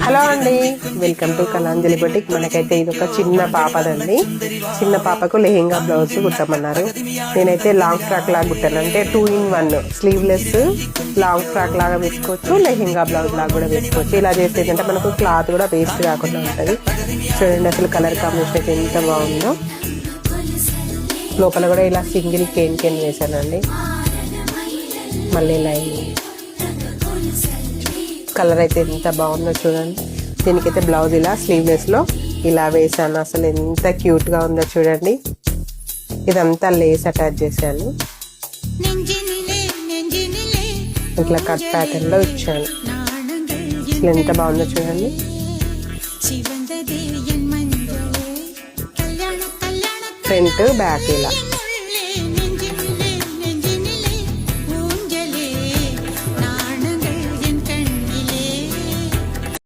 Hello అండి, welcome to Kalanjali boutique. మనకైతే ఇది ఒక చిన్న పాపదండి. చిన్న పాపకు లెహెంగా బ్లౌజ్ కుట్టమన్నారు. నేనైతే లాంగ్ ఫ్రాక్ లాగా కుట్టాను. అంటే 2 in 1 స్లీవ్లెస్ లాంగ్ ఫ్రాక్ లాగా వేసుకోవచ్చు, లెహెంగా బ్లౌజ్ లాగా కూడా వేసుకోవచ్చు. ఇలా చేసేదంటే మనకు క్లాత్ కూడా వేస్ట్ కాకుండా ఉంటుంది. చూడండి అసలు కలర్ కాంబినేషన్ అయితే ఎంత బాగుందో. లోపల కూడా ఇలా సింగిల్ కేన్ వేసానండి. మళ్ళీ లైన్ కలర్ అయితే ఎంత బాగుందో చూడండి. దీనికైతే బ్లౌజ్ ఇలా స్లీవ్లెస్లో ఇలా వేసాను. అసలు ఎంత క్యూట్గా ఉందో చూడండి. ఇదంతా లేస్ అటాచ్ చేశాను. ఇట్లా కట్ ప్యాటర్న్లో ఇచ్చాను. అసలు ఎంత బాగుందో చూడండి. ఫ్రంట్ బ్యాక్ ఇలా